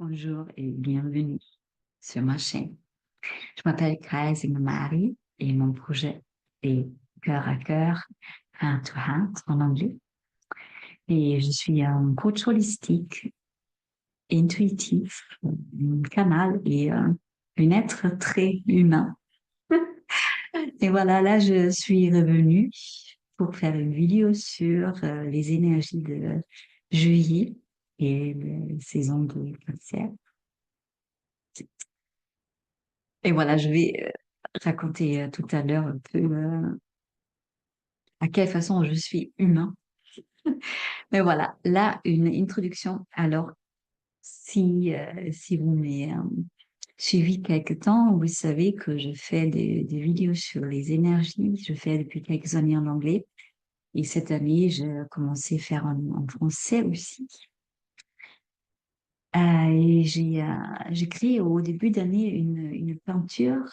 Bonjour et bienvenue sur ma chaîne. Je m'appelle Kais Marie et mon projet est Cœur à Cœur, Heart to Heart en anglais. Et je suis un coach holistique, intuitif, un canal et un être très humain. Et voilà, là, je suis revenue pour faire une vidéo sur les énergies de juillet et la saison de cancer. Et voilà, je vais raconter tout à l'heure un peu à quelle façon je suis humain. Mais voilà, là, une introduction. Alors, si vous m'avez suivi quelque temps, vous savez que je fais des vidéos sur les énergies. Je fais depuis quelques années en anglais. Et cette année, j'ai commencé à faire en français aussi. Et j'ai créé au début d'année une peinture,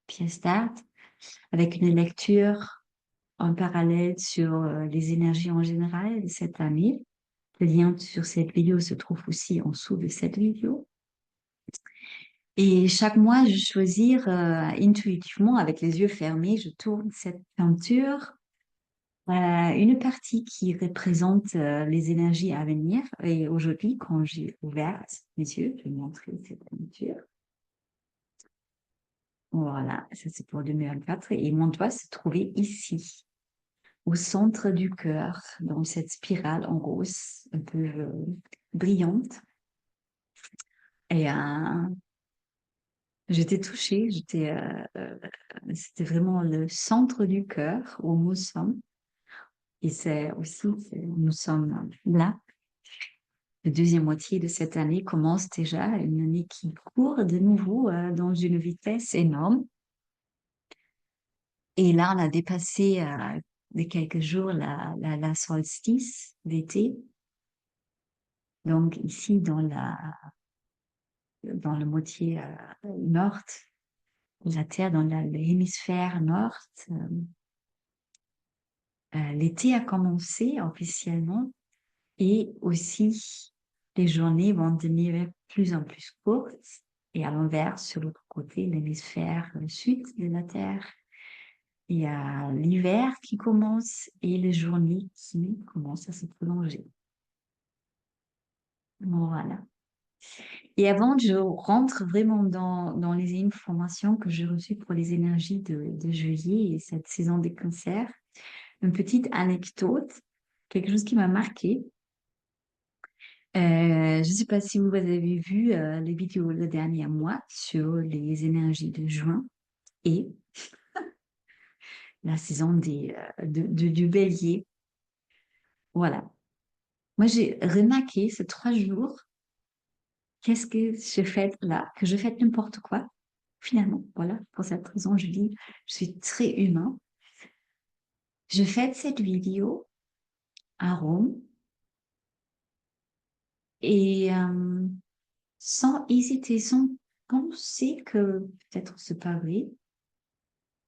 pièce d'art, avec une lecture en parallèle sur les énergies en général de cette année. Le lien sur cette vidéo se trouve aussi en dessous de cette vidéo. Et chaque mois, je choisis intuitivement, avec les yeux fermés, je tourne cette peinture, une partie qui représente les énergies à venir. Et aujourd'hui, quand j'ai ouvert mes yeux, je vais montrer cette peinture. Voilà, ça c'est pour 2024. Et mon doigt se trouvait ici, au centre du cœur, dans cette spirale en rose, un peu brillante. Et j'étais touchée, c'était vraiment le centre du cœur où nous sommes. Et nous sommes là. La deuxième moitié de cette année commence déjà, une année qui court de nouveau dans une vitesse énorme. Et là, on a dépassé de quelques jours la solstice d'été. Donc ici, dans la moitié nord de la Terre, dans l'hémisphère nord, l'été a commencé officiellement et aussi les journées vont devenir de plus en plus courtes. Et à l'inverse, sur l'autre côté, l'hémisphère sud de la Terre, il y a l'hiver qui commence et les journées qui commencent à se prolonger. Voilà. Et avant, je rentre vraiment dans les informations que j'ai reçues pour les énergies de juillet et cette saison des cancers. Une petite anecdote, quelque chose qui m'a marqué. Je ne sais pas si vous avez vu les vidéos le dernier mois sur les énergies de juin et la saison du bélier. Voilà. Moi, j'ai remarqué ces 3 jours, qu'est-ce que je fais là? Que je fais n'importe quoi. Finalement, voilà, pour cette raison, je dis, je suis très humain. Je fais cette vidéo à Rome et sans hésiter, sans penser que peut-être c'est pas vrai.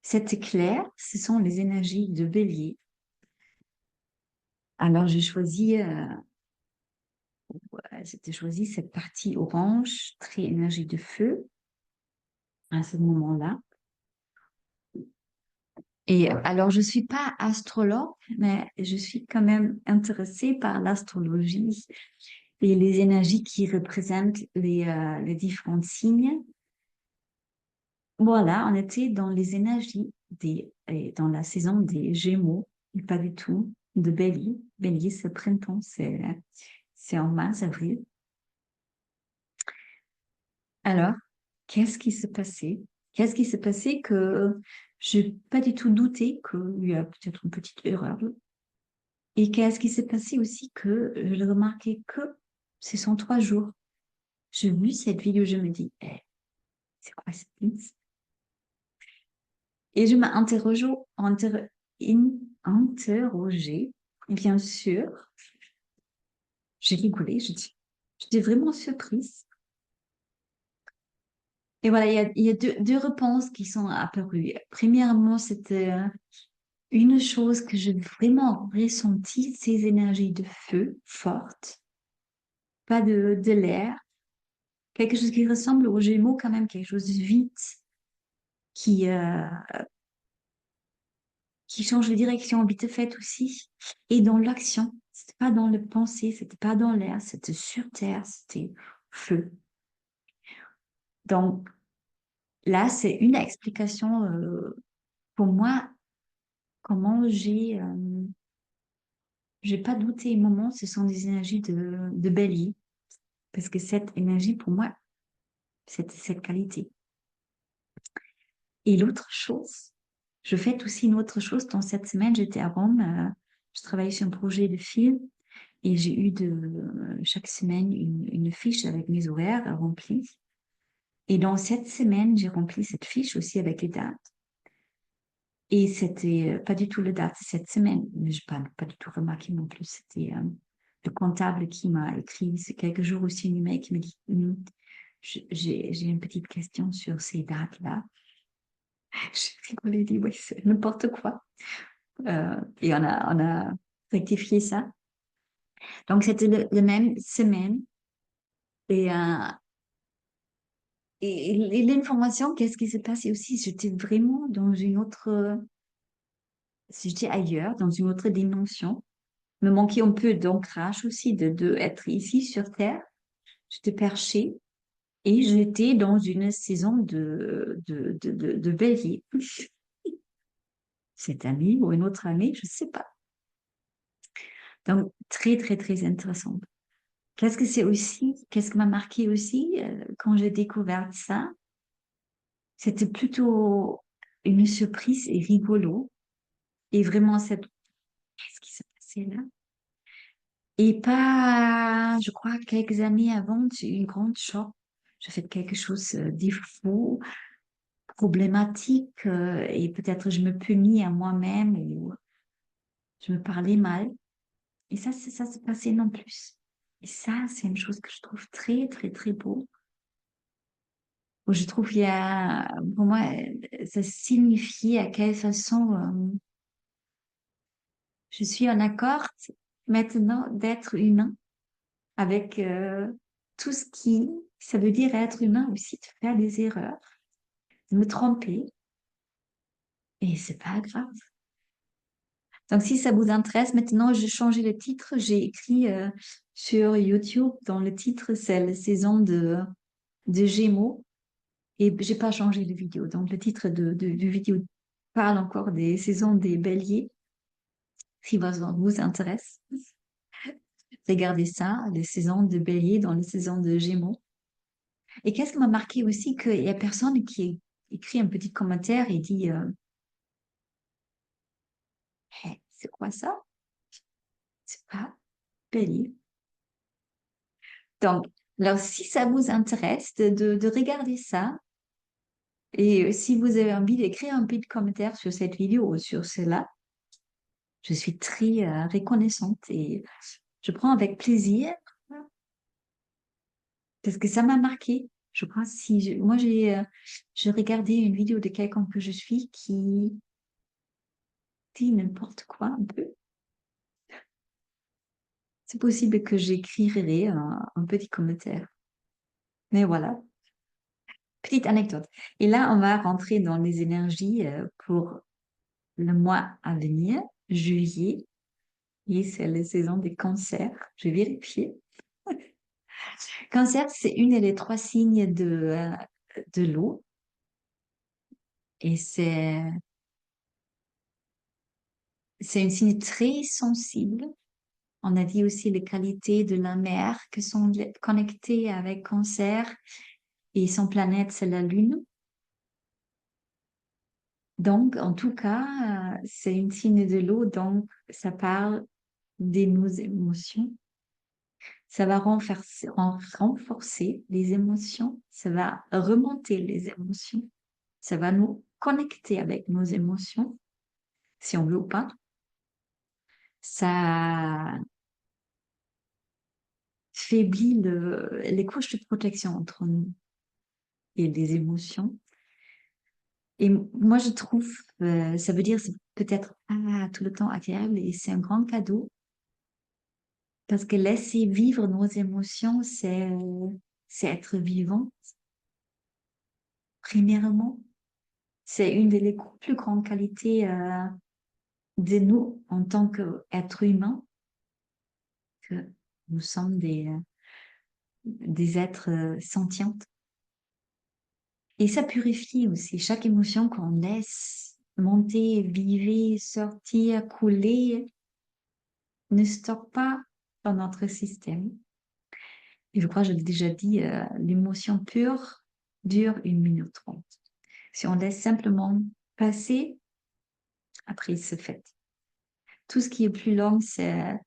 C'était clair, ce sont les énergies de bélier. Alors, c'était choisi cette partie orange, très énergie de feu, à ce moment-là. Et alors, je suis pas astrologue, mais je suis quand même intéressée par l'astrologie et les énergies qui représentent les différents signes. Voilà, on était dans les énergies dans la saison des Gémeaux, et pas du tout de Bélier. Bélier, c'est printemps, c'est en mars, avril. Alors, qu'est-ce qui s'est passé? Qu'est-ce qui s'est passé que j'ai pas du tout douté qu'il y a peut-être une petite erreur. Et qu'est-ce qui s'est passé aussi que je remarquais que ce sont 3 jours. J'ai vu cette vidéo, je me dis, c'est quoi cette liste? Et je interrogé, bien sûr. J'ai rigolé, j'étais vraiment surprise. Et voilà, il y a deux réponses qui sont apparues. Premièrement, c'était une chose que j'ai vraiment ressenti, ces énergies de feu fortes, pas de l'air. quelque chose qui ressemble aux Gémeaux quand même, quelque chose de vite, qui, euh, qui change de direction vite fait aussi. Et dans l'action, c'était pas dans le pensée, c'était pas dans l'air, c'était sur terre, c'était feu. Donc là, c'est une explication pour moi, comment j'ai pas douté un moment, ce sont des énergies de bélier. Parce que cette énergie, pour moi, c'est cette qualité. Et l'autre chose, je fais aussi une autre chose. Dans cette semaine, j'étais à Rome, je travaillais sur un projet de film et j'ai eu chaque semaine une fiche avec mes horaires remplis. Et dans cette semaine, j'ai rempli cette fiche aussi avec les dates. Et c'était pas du tout le date cette semaine, mais je n'ai pas du tout remarqué non plus. C'était le comptable qui m'a écrit, c'est quelques jours aussi, une email qui me dit j'ai une petite question sur ces dates-là. J'ai rigolé, dit oui, c'est n'importe quoi. Et on a rectifié ça. Donc, c'était la même semaine. Et, et l'information, qu'est-ce qui s'est passé aussi? J'étais vraiment dans une autre, si j'étais ailleurs, dans une autre dimension. Me manquait un peu d'ancrage aussi, de être ici sur Terre. J'étais perchée et j'étais dans une saison de bélier. Cette année ou une autre année, je ne sais pas. Donc, très, très, très intéressant. Qu'est-ce qui m'a marqué aussi quand j'ai découvert ça? C'était plutôt une surprise et rigolo. Et vraiment, qu'est-ce qui s'est passé là? Et pas, je crois, quelques années avant, j'ai eu une grande choc. J'ai fait quelque chose de fou, problématique, et peut-être je me punis à moi-même ou je me parlais mal. Et ça s'est passé non plus. Et ça, c'est une chose que je trouve très, très, très beau. Où je trouve pour moi, ça signifie à quelle façon je suis en accord maintenant d'être humain avec tout ce qui, ça veut dire être humain aussi, de faire des erreurs, de me tromper, et c'est pas grave. Donc, si ça vous intéresse, maintenant, j'ai changé le titre, j'ai écrit sur YouTube, dans le titre, c'est la saison de Gémeaux, et j'ai pas changé de vidéo. Donc, le titre de vidéo parle encore des saisons des béliers, si vous intéresse. Regardez ça, les saisons de bélier dans les saisons de Gémeaux. Et qu'est-ce qui m'a marqué aussi, qu'il y a personne qui écrit un petit commentaire et dit hey, c'est quoi ça? C'est pas bélier. Donc, alors, si ça vous intéresse de regarder ça, et si vous avez envie d'écrire un petit commentaire sur cette vidéo ou sur cela, je suis très reconnaissante et je prends avec plaisir parce que ça m'a marqué. Je crois moi j'ai regardé une vidéo de quelqu'un que je suis qui dit n'importe quoi un peu. C'est possible que j'écrirai un petit commentaire. Mais voilà, petite anecdote. Et là, on va rentrer dans les énergies pour le mois à venir, juillet, et c'est la saison des cancers. Je vais vérifier. Cancer, c'est une des trois signes de l'eau. Et c'est un signe très sensible. On a dit aussi les qualités de la mer qui sont connectées avec Cancer et son planète, c'est la Lune. Donc, en tout cas, c'est une signe de l'eau, donc ça parle de nos émotions. Ça va renforcer les émotions, ça va remonter les émotions, ça va nous connecter avec nos émotions, si on veut ou pas. Ça faiblit les couches de protection entre nous et les émotions. Et moi, je trouve, ça veut dire c'est peut-être pas tout le temps agréable et c'est un grand cadeau parce que laisser vivre nos émotions, c'est être vivant, premièrement. C'est une des plus grandes qualités de nous en tant qu'êtres humains, que nous sommes des êtres sentients. Et ça purifie aussi chaque émotion qu'on laisse monter, vivre, sortir, couler, ne stocke pas dans notre système. Et je crois que je l'ai déjà dit, l'émotion pure dure 1 minute 30. Si on laisse simplement passer, après, c'est fait. Tout ce qui est plus long, c'est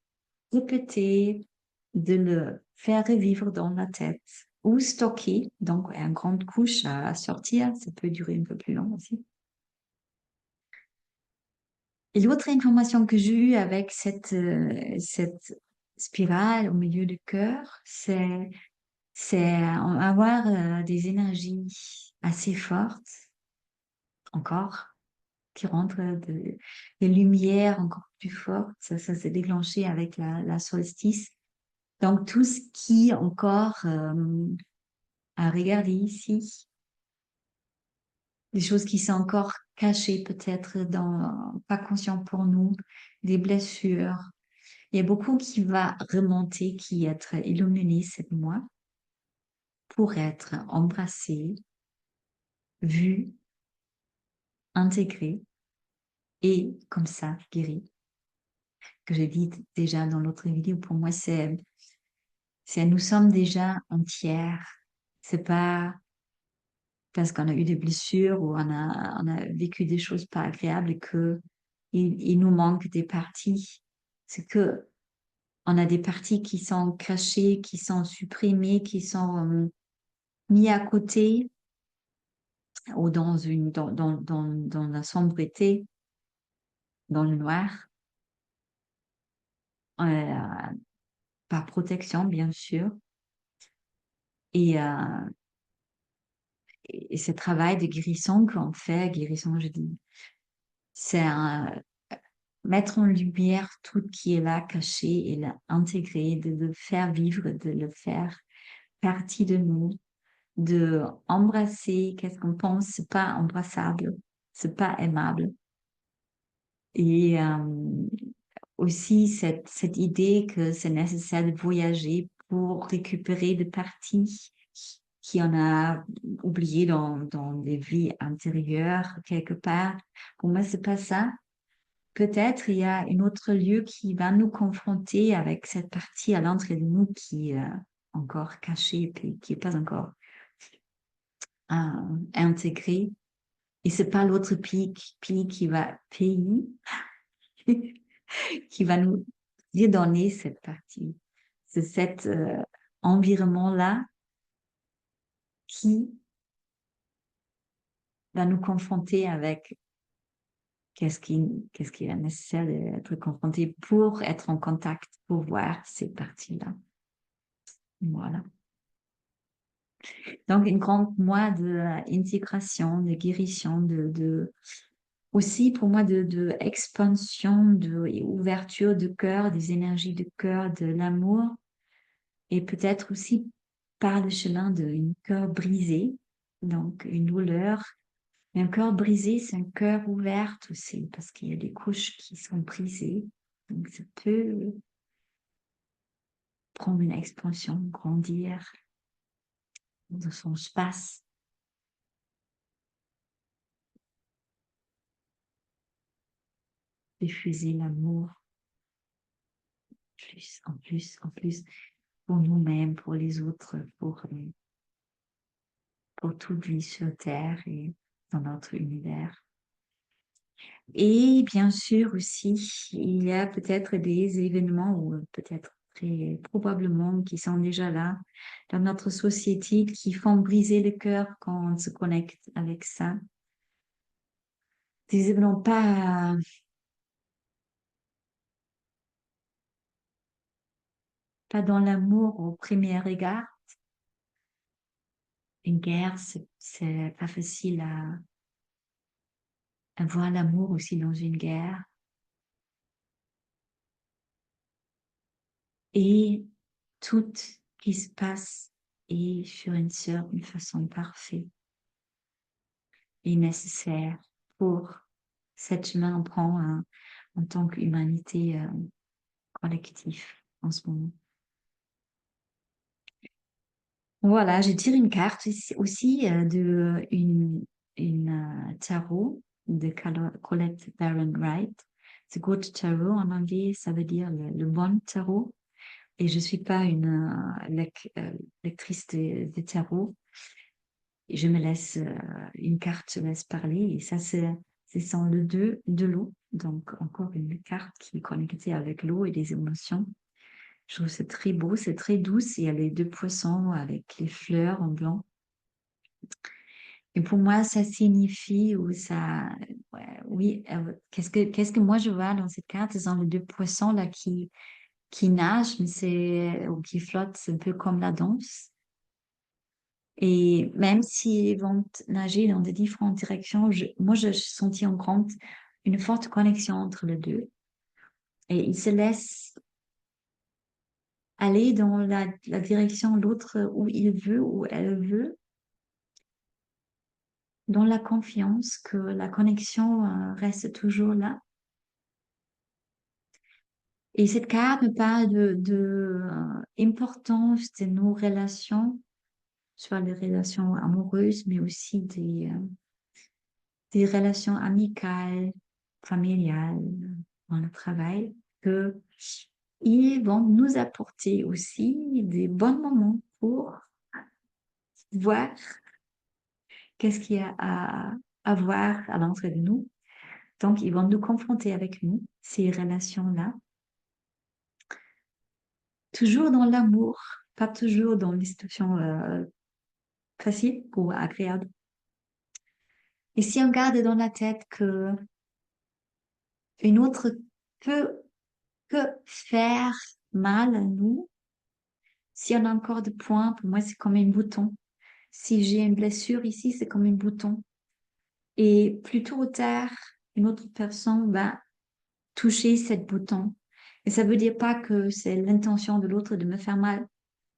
répéter, de le faire revivre dans la tête ou stocker, donc une grande couche à sortir, ça peut durer un peu plus long aussi. Et l'autre information que j'ai eue avec cette spirale au milieu du cœur, c'est avoir des énergies assez fortes encore qui rentrent des lumières encore plus fortes. Ça s'est déclenché avec la solstice. Donc, tout ce qui encore à regarder ici, des choses qui sont encore cachées peut-être pas conscientes pour nous, des blessures. Il y a beaucoup qui va remonter, qui être illuminé cette mois pour être embrassé, vu, intégré et comme ça guéri. Que j'ai dit déjà dans l'autre vidéo, pour moi, c'est nous sommes déjà entières. C'est pas parce qu'on a eu des blessures ou on a vécu des choses pas agréables et que il nous manque des parties. C'est que on a des parties qui sont cachées, qui sont supprimées, qui sont mis à côté ou dans la sombreté, dans le noir, euh, par protection, bien sûr. Et, euh, et ce travail de guérison qu'on fait, guérison, je dis, c'est mettre en lumière tout qui est là, caché, et l'intégrer, de le faire vivre, de le faire partie de nous, de embrasser qu'est-ce qu'on pense, c'est pas embrassable, c'est pas aimable. Et aussi cette idée que c'est nécessaire de voyager pour récupérer des parties qui en a oublié dans des vies antérieures quelque part. Pour moi, c'est pas ça. Peut-être il y a un autre lieu qui va nous confronter avec cette partie à l'entrée de nous qui est encore cachée puis qui n'est pas encore intégrée. Et c'est pas l'autre pays qui va nous redonner cette partie. C'est cet environnement-là qui va nous confronter avec qu'est-ce qui est nécessaire d'être confronté pour être en contact, pour voir ces parties-là. Voilà. Donc, une grande mois d'intégration, de guérison, aussi pour moi de expansion, de ouverture de cœur, des énergies de cœur, de l'amour, et peut-être aussi par le chemin d'un cœur brisé, donc une douleur. Mais un cœur brisé, c'est un cœur ouvert aussi, parce qu'il y a des couches qui sont brisées. Donc, ça peut prendre une expansion, grandir dans son espace. Diffuser l'amour plus, en plus, en plus, pour nous-mêmes, pour les autres, pour toute vie sur Terre et dans notre univers. Et bien sûr aussi, il y a peut-être des événements ou peut-être très probablement qui sont déjà là dans notre société qui font briser le cœur quand on se connecte avec ça. Des événements pas dans l'amour au premier regard. Une guerre, c'est pas facile à voir l'amour aussi dans une guerre. Et tout qui se passe et frères et sœurs d'une façon parfaite et nécessaire pour cette chemin qu'on prend en tant qu'humanité collective en ce moment. Voilà, je tire une carte aussi de une tarot de Colette Baron Wright. The Good Tarot en anglais, ça veut dire le bon tarot. Et je suis pas une lectrice de tarot. Et je me laisse une carte, je laisse parler. Et ça, c'est sans le 2 de l'eau. Donc, encore une carte qui est connectée avec l'eau et les émotions. Je trouve c'est très beau, c'est très doux. Il y a les deux poissons avec les fleurs en blanc. Et pour moi, ça signifie ou ça, ouais, oui, qu'est-ce que moi je vois dans cette carte? Ce sont les deux poissons là qui nagent, mais ou qui flottent, c'est un peu comme la danse. Et même s'ils vont nager dans des différentes directions, moi, je sentis en grande une forte connexion entre les deux. Et ils se laissent aller dans la direction l'autre où il veut, où elle veut, dans la confiance que la connexion reste toujours là. Et cette carte me parle de importance de nos relations, soit les relations amoureuses, mais aussi des relations amicales, familiales, dans le travail, que ils vont nous apporter aussi des bons moments pour voir qu'est-ce qu'il y a à voir à l'entrée de nous. Donc, ils vont nous confronter avec nous, ces relations-là, toujours dans l'amour, pas toujours dans les situations faciles ou agréables. Et si on garde dans la tête que une autre peut faire mal à nous, si on a encore des points, pour moi, c'est comme un bouton. Si j'ai une blessure ici, c'est comme un bouton. Et plus tôt ou tard, une autre personne va toucher cette bouton. Et ça veut dire pas que c'est l'intention de l'autre de me faire mal.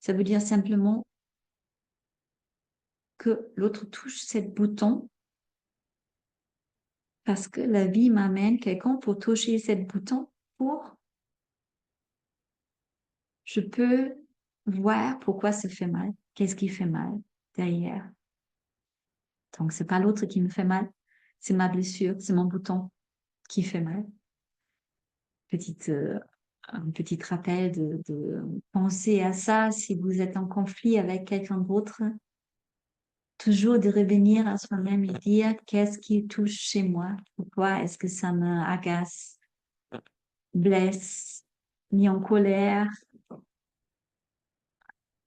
Ça veut dire simplement que l'autre touche cette bouton parce que la vie m'amène quelqu'un pour toucher cette bouton pour je peux voir pourquoi ça fait mal, qu'est-ce qui fait mal derrière. Donc, c'est pas l'autre qui me fait mal, c'est ma blessure, c'est mon bouton qui fait mal. Petite, un petit rappel de penser à ça si vous êtes en conflit avec quelqu'un d'autre. Toujours de revenir à soi-même et dire qu'est-ce qui touche chez moi, pourquoi est-ce que ça me agace, blesse, mis en colère,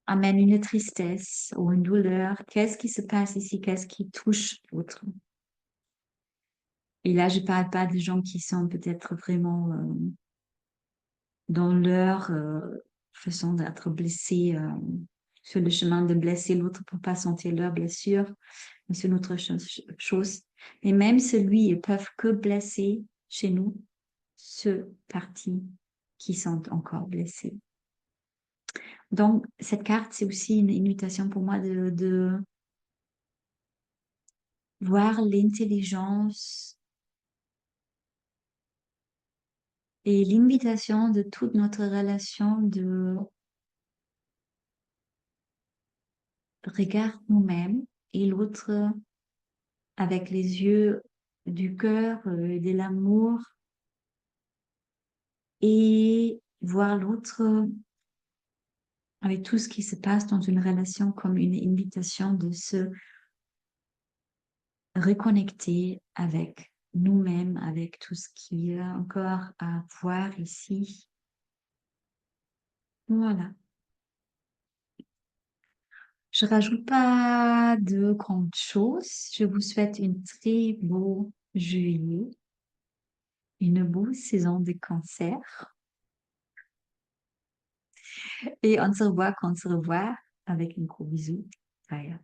amène une tristesse ou une douleur. Qu'est-ce qui se passe ici? Qu'est-ce qui touche l'autre? Et là, je parle pas de gens qui sont peut-être vraiment dans leur façon d'être blessés sur le chemin de blesser l'autre pour pas sentir leur blessure. Mais c'est une autre chose. Mais même celui, ils peuvent que blesser chez nous ceux parties qui sont encore blessés. Donc, cette carte, c'est aussi une invitation pour moi de voir l'intelligence et l'invitation de toute notre relation de regarder nous-mêmes et l'autre avec les yeux du cœur, de l'amour et voir l'autre avec tout ce qui se passe dans une relation comme une invitation de se reconnecter avec nous-mêmes, avec tout ce qu'il y a encore à voir ici. Voilà. Je rajoute pas de grandes choses. Je vous souhaite une très beau juillet, une bonne saison de cancer. Et on se revoit quand on se revoit avec un gros bisou. Bye.